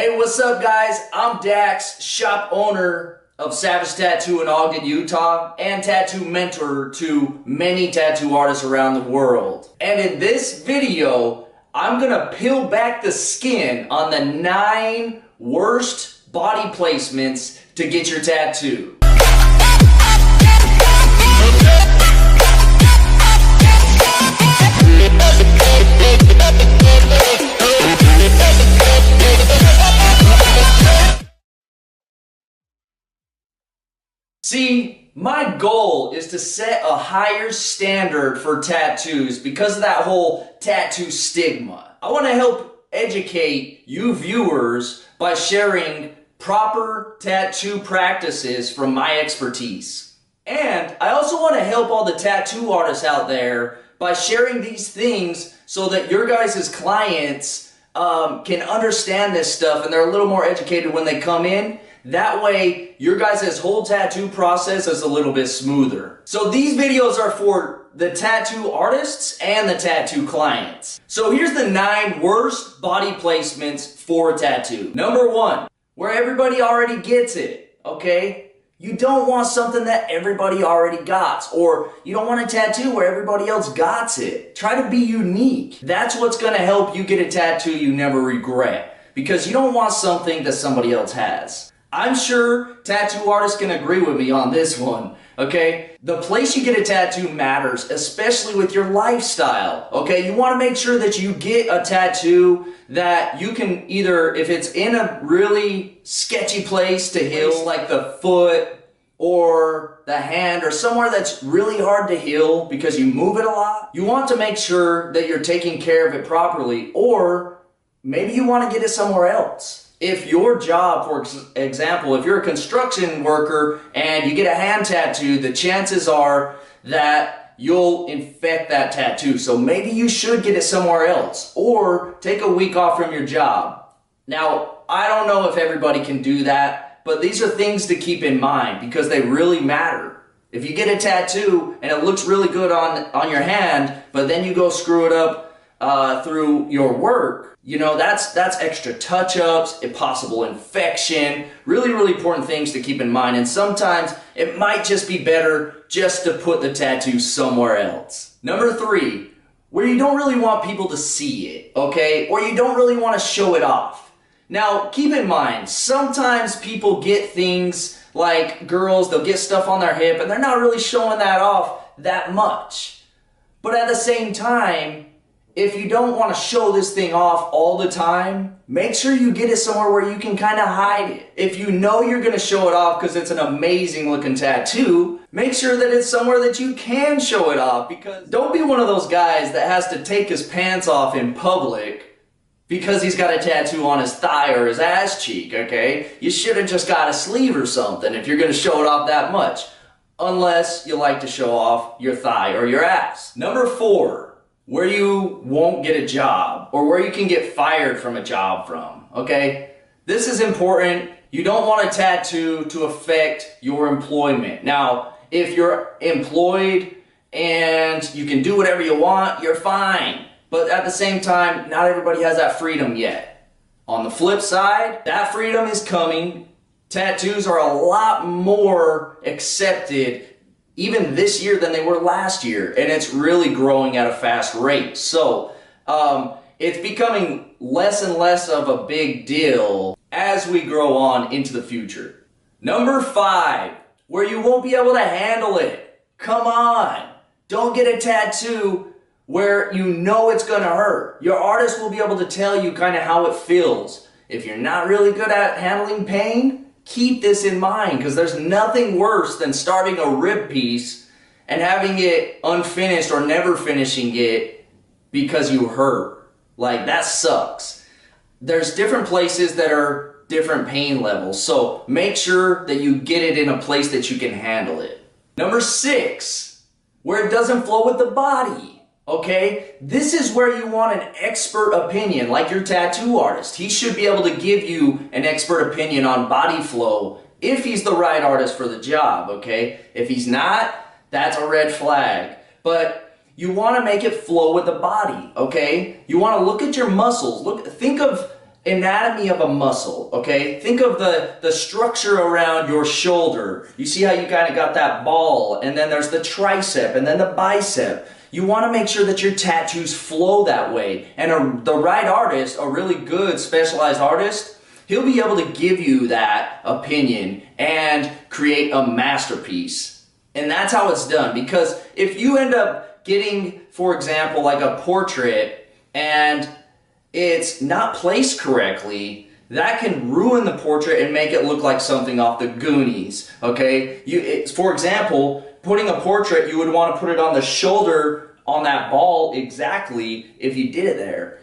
Hey, what's up guys? I'm Dax, shop owner of Savage Tattoo in Ogden, Utah, and tattoo mentor to many tattoo artists around the world. And in this video, I'm gonna peel back the skin on the 9 worst body placements to get your tattoo. See, my goal is to set a higher standard for tattoos because of that whole tattoo stigma. I want to help educate you viewers by sharing proper tattoo practices from my expertise. And I also want to help all the tattoo artists out there by sharing these things so that your guys' clients can understand this stuff and they're a little more educated when they come in. That way, your guys' whole tattoo process is a little bit smoother. So these videos are for the tattoo artists and the tattoo clients. So here's the 9 worst body placements for a tattoo. Number 1, where everybody already gets it, okay? You don't want something that everybody already got, or you don't want a tattoo where everybody else got it. Try to be unique. That's what's gonna help you get a tattoo you never regret, because you don't want something that somebody else has. I'm sure tattoo artists can agree with me on this one, okay? The place you get a tattoo matters, especially with your lifestyle, okay? You want to make sure that you get a tattoo that you can either, if it's in a really sketchy place to heal, like the foot or the hand or somewhere that's really hard to heal because you move it a lot, you want to make sure that you're taking care of it properly, or maybe you want to get it somewhere else. If your job, for example, if you're a construction worker and you get a hand tattoo, the chances are that you'll infect that tattoo. So maybe you should get it somewhere else or take a week off from your job. Now, I don't know if everybody can do that, but these are things to keep in mind because they really matter. If you get a tattoo and it looks really good on your hand, but then you go screw it up through your work, you know, that's extra touch-ups, a possible infection, really important things to keep in mind. And sometimes it might just be better just to put the tattoo somewhere else. Number 3, where you don't really want people to see it, okay? Or you don't really want to show it off. Now, keep in mind, sometimes people get things like girls, they'll get stuff on their hip and they're not really showing that off that much. But at the same time, if you don't want to show this thing off all the time, make sure you get it somewhere where you can kind of hide it. If you know you're going to show it off because it's an amazing looking tattoo, make sure that it's somewhere that you can show it off, because don't be one of those guys that has to take his pants off in public because he's got a tattoo on his thigh or his ass cheek, okay? You should have just got a sleeve or something if you're going to show it off that much, unless you like to show off your thigh or your ass. Number 4. Where you won't get a job or where you can get fired from a job from, okay? This is important. You don't want a tattoo to affect your employment. Now, if you're employed and you can do whatever you want, you're fine. But at the same time, not everybody has that freedom yet. On the flip side, that freedom is coming. Tattoos are a lot more accepted even this year than they were last year, and it's really growing at a fast rate. So it's becoming less and less of a big deal as we grow on into the future. Number 5, where you won't be able to handle it. Come on, don't get a tattoo where you know it's gonna hurt. Your artist will be able to tell you kind of how it feels. If you're not really good at handling pain, keep this in mind, because there's nothing worse than starting a rib piece and having it unfinished or never finishing it because you hurt. Like, that sucks. There's different places that are different pain levels, so make sure that you get it in a place that you can handle it. Number 6, where it doesn't flow with the body. Okay, this is where you want an expert opinion, like your tattoo artist. He should be able to give you an expert opinion on body flow if he's the right artist for the job, okay? If he's not, that's a red flag. But you want to make it flow with the body, okay? You want to look at your muscles. Think of anatomy of a muscle, okay? Think of the structure around your shoulder. You see how you kind of got that ball, and then there's the tricep, and then the bicep. You want to make sure that your tattoos flow that way. And the right artist, a really good specialized artist, he'll be able to give you that opinion and create a masterpiece. And that's how it's done. Because if you end up getting, for example, like a portrait and it's not placed correctly, that can ruin the portrait and make it look like something off the Goonies, okay? For example, putting a portrait, you would want to put it on the shoulder on that ball exactly if you did it there.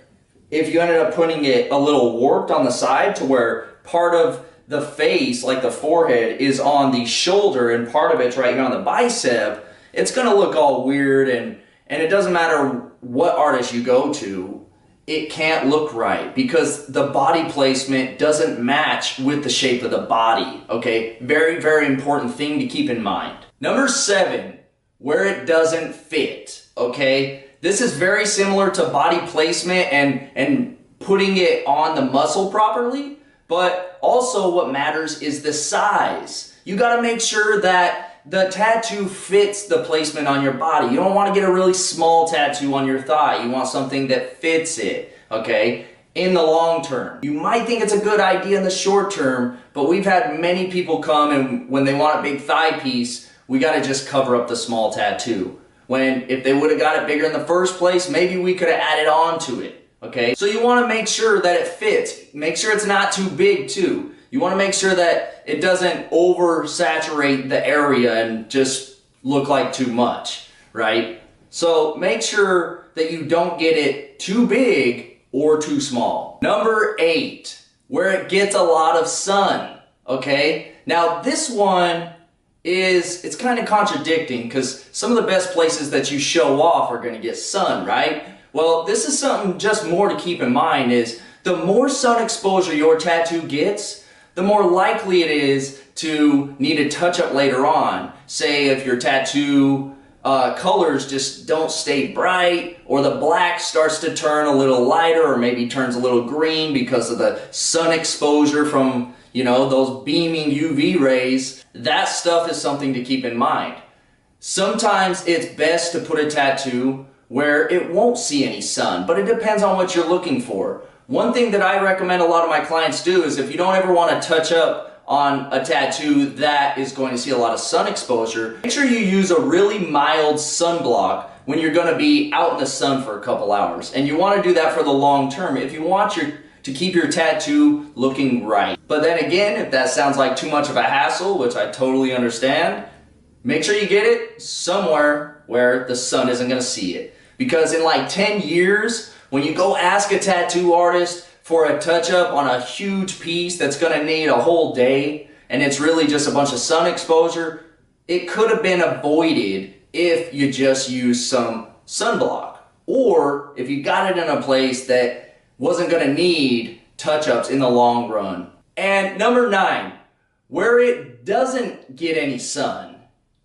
If you ended up putting it a little warped on the side to where part of the face, like the forehead, is on the shoulder and part of it's right here on the bicep, it's going to look all weird, and it doesn't matter what artist you go to, it can't look right because the body placement doesn't match with the shape of the body, okay? Very, very important thing to keep in mind. Number 7, where it doesn't fit, okay? This is very similar to body placement and putting it on the muscle properly, but also what matters is the size. You gotta make sure that the tattoo fits the placement on your body. You don't want to get a really small tattoo on your thigh. You want something that fits it, okay? In the long term. You might think it's a good idea in the short term, but we've had many people come and when they want a big thigh piece, we got to just cover up the small tattoo. When if they would have got it bigger in the first place, maybe we could have added on to it, okay? So you want to make sure that it fits. Make sure it's not too big too. You want to make sure that it doesn't oversaturate the area and just look like too much, right? So make sure that you don't get it too big or too small. Number 8, where it gets a lot of sun, okay? Now this one it's kind of contradicting because some of the best places that you show off are going to get sun, right? Well, this is something just more to keep in mind is the more sun exposure your tattoo gets, the more likely it is to need a touch-up later on. Say if your tattoo colors just don't stay bright, or the black starts to turn a little lighter, or maybe turns a little green because of the sun exposure from, you know, those beaming UV rays. That stuff is something to keep in mind. Sometimes it's best to put a tattoo where it won't see any sun, but it depends on what you're looking for. One thing that I recommend a lot of my clients do is if you don't ever want to touch up on a tattoo that is going to see a lot of sun exposure, make sure you use a really mild sunblock when you're going to be out in the sun for a couple hours. And you want to do that for the long term if you want to keep your tattoo looking right. But then again, if that sounds like too much of a hassle, which I totally understand, make sure you get it somewhere where the sun isn't going to see it. Because in like 10 years, when you go ask a tattoo artist for a touch-up on a huge piece that's going to need a whole day, and it's really just a bunch of sun exposure, it could have been avoided if you just used some sunblock. Or if you got it in a place that wasn't going to need touch-ups in the long run. And number 9, where it doesn't get any sun.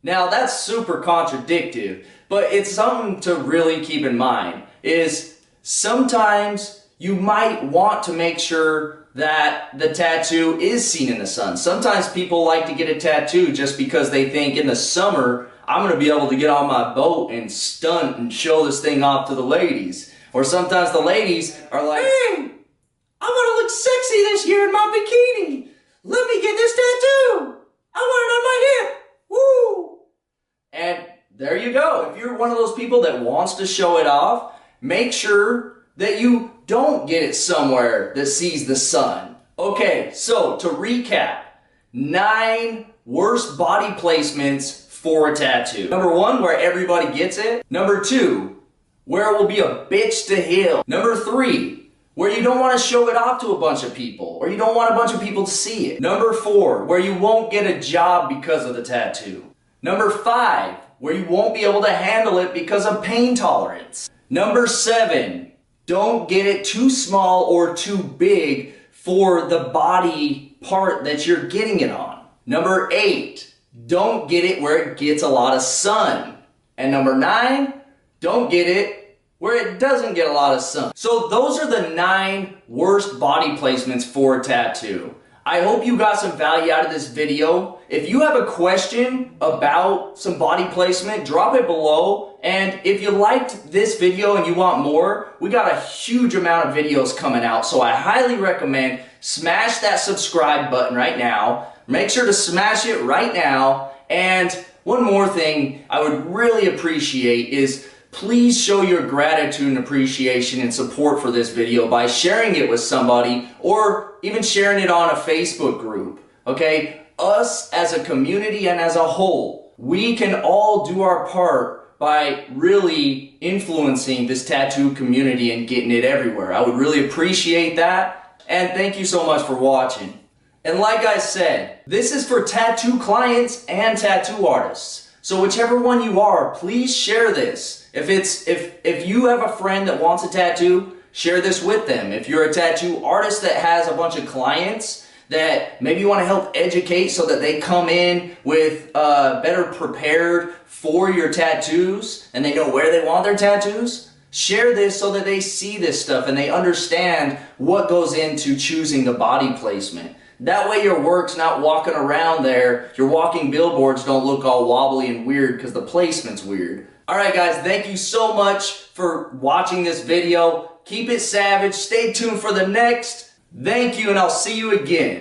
Now that's super contradictory, but it's something to really keep in mind, is sometimes you might want to make sure that the tattoo is seen in the sun. Sometimes people like to get a tattoo just because they think in the summer, I'm going to be able to get on my boat and stunt and show this thing off to the ladies. Or sometimes the ladies are like, hey, I want to look sexy this year in my bikini. Let me get this tattoo. I want it on my hip. Woo! And there you go. If you're one of those people that wants to show it off, make sure that you don't get it somewhere that sees the sun. Okay, so to recap, 9 worst body placements for a tattoo. Number 1, where everybody gets it. Number 2, where it will be a bitch to heal. Number 3, where you don't want to show it off to a bunch of people, or you don't want a bunch of people to see it. Number 4, where you won't get a job because of the tattoo. Number 5, where you won't be able to handle it because of pain tolerance. Number 7, don't get it too small or too big for the body part that you're getting it on. Number 8, don't get it where it gets a lot of sun. And number 9, don't get it where it doesn't get a lot of sun. So those are the 9 worst body placements for a tattoo. I hope you got some value out of this video. If you have a question about some body placement, drop it below. And if you liked this video and you want more, we got a huge amount of videos coming out. So I highly recommend smash that subscribe button right now. Make sure to smash it right now. And one more thing I would really appreciate is please show your gratitude and appreciation and support for this video by sharing it with somebody or even sharing it on a Facebook group. Okay? Us as a community and as a whole, we can all do our part by really influencing this tattoo community and getting it everywhere. I would really appreciate that. And thank you so much for watching. And like I said, this is for tattoo clients and tattoo artists. So whichever one you are, please share this. If you have a friend that wants a tattoo, share this with them. If you're a tattoo artist that has a bunch of clients that maybe you want to help educate so that they come in with better prepared for your tattoos and they know where they want their tattoos, share this so that they see this stuff and they understand what goes into choosing the body placement. That way your work's not walking around there, your walking billboards don't look all wobbly and weird because the placement's weird. Alright guys, thank you so much for watching this video. Keep it savage, stay tuned for the next. Thank you and I'll see you again.